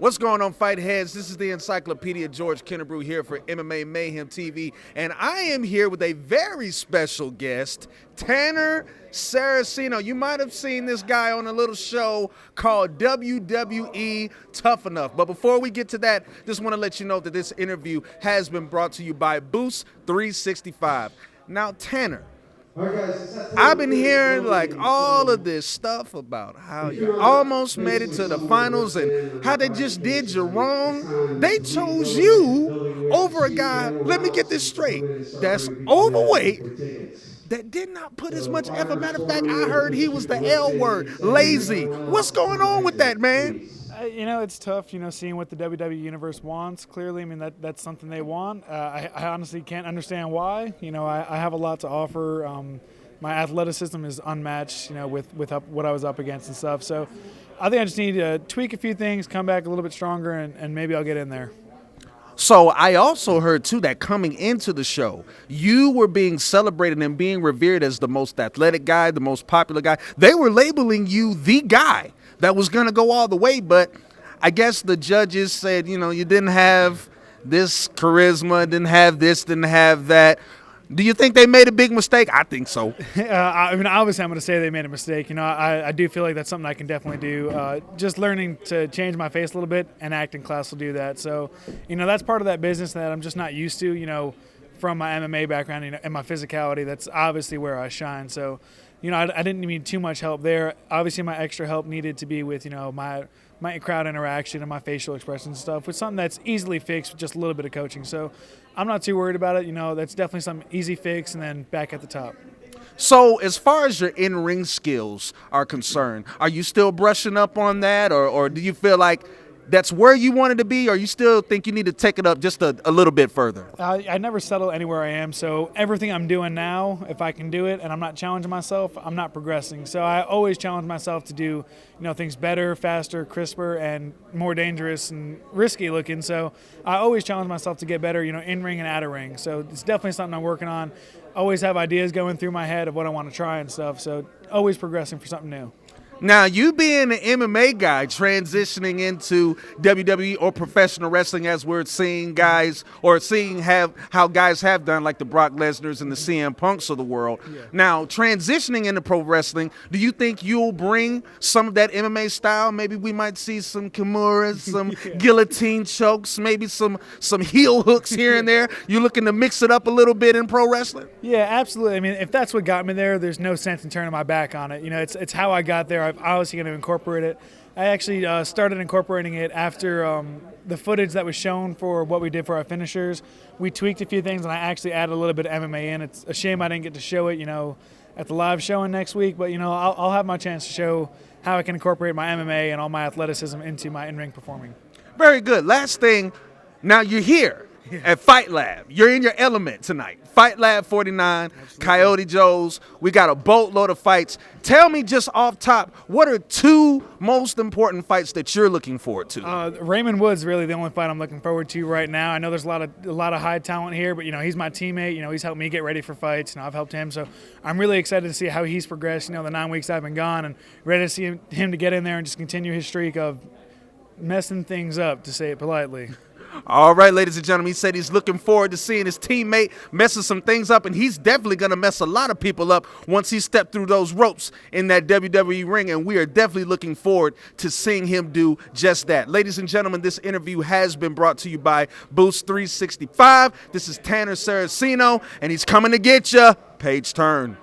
What's going on, fight heads? This is the Encyclopedia George Kennebrew here for MMA Mayhem TV, and I am here with a very special guest, Tanner Saraceno. You might have seen this guy on a little show called WWE Tough Enough. But before we get to that, just want to let you know that this interview has been brought to you by Boost 365. Now, Tanner, I've been hearing like all of this stuff about how you almost made it to the finals and how they just did you wrong. They chose you over a guy, let me get this straight, that's overweight, that did not put as much effort. Matter of fact, I heard he was the L word, lazy. What's going on with that, man? It's tough, seeing what the WWE Universe wants. Clearly, that's something they want. I honestly can't understand why. I have a lot to offer. My athleticism is unmatched, with what I was up against and stuff. So I think I just need to tweak a few things, come back a little bit stronger, and maybe I'll get in there. So I also heard, too, that coming into the show, you were being celebrated and being revered as the most athletic guy, the most popular guy. They were labeling you the guy that was going to go all the way, but I guess the judges said, you didn't have this charisma, didn't have this, didn't have that. Do you think they made a big mistake? I think so. Obviously I'm going to say they made a mistake. I do feel like that's something I can definitely do. Just learning to change my face a little bit, and acting class will do that. So, that's part of that business that I'm just not used to, from my MMA background and my physicality. That's obviously where I shine. So, I didn't need too much help there. Obviously, my extra help needed to be with, my crowd interaction and my facial expressions and stuff, with something that's easily fixed with just a little bit of coaching. So I'm not too worried about it. That's definitely something easy fix, and then back at the top. So as far as your in-ring skills are concerned, are you still brushing up on that, or do you feel like that's where you wanted to be, or you still think you need to take it up just a little bit further? I never settle anywhere I am, so everything I'm doing now, if I can do it and I'm not challenging myself, I'm not progressing. So I always challenge myself to do things better, faster, crisper, and more dangerous and risky looking. So I always challenge myself to get better, in-ring and out-of-ring. So it's definitely something I'm working on. Always have ideas going through my head of what I want to try and stuff, so always progressing for something new. Now, you being an MMA guy transitioning into WWE or professional wrestling, as we're seeing guys, or seeing how guys have done, like the Brock Lesnar's and the CM Punks of the world. Yeah. Now, transitioning into pro wrestling, do you think you'll bring some of that MMA style? Maybe we might see some kimuras, some guillotine chokes, maybe some heel hooks here and there. You looking to mix it up a little bit in pro wrestling? Yeah, absolutely. If that's what got me there, there's no sense in turning my back on it. It's how I got there. I'm obviously going to incorporate it. I actually started incorporating it after the footage that was shown for what we did for our finishers. We tweaked a few things, and I actually added a little bit of MMA in. It's a shame I didn't get to show it, at the live showing next week, but, I'll have my chance to show how I can incorporate my MMA and all my athleticism into my in-ring performing. Very good. Last thing, now you're here at Fight Lab. You're in your element tonight. Fight Lab 49, absolutely. Coyote Joe's. We got a boatload of fights. Tell me just off top, what are two most important fights that you're looking forward to? Raymond Wood's really the only fight I'm looking forward to right now. I know there's a lot of high talent here, but he's my teammate. He's helped me get ready for fights, and I've helped him. So I'm really excited to see how he's progressed. The 9 weeks I've been gone, and ready to see him to get in there and just continue his streak of messing things up, to say it politely. All right, ladies and gentlemen, he said he's looking forward to seeing his teammate messing some things up, and he's definitely going to mess a lot of people up once he stepped through those ropes in that WWE ring, and we are definitely looking forward to seeing him do just that. Ladies and gentlemen, this interview has been brought to you by Boost 365. This is Tanner Saraceno, and he's coming to get you. Page turn.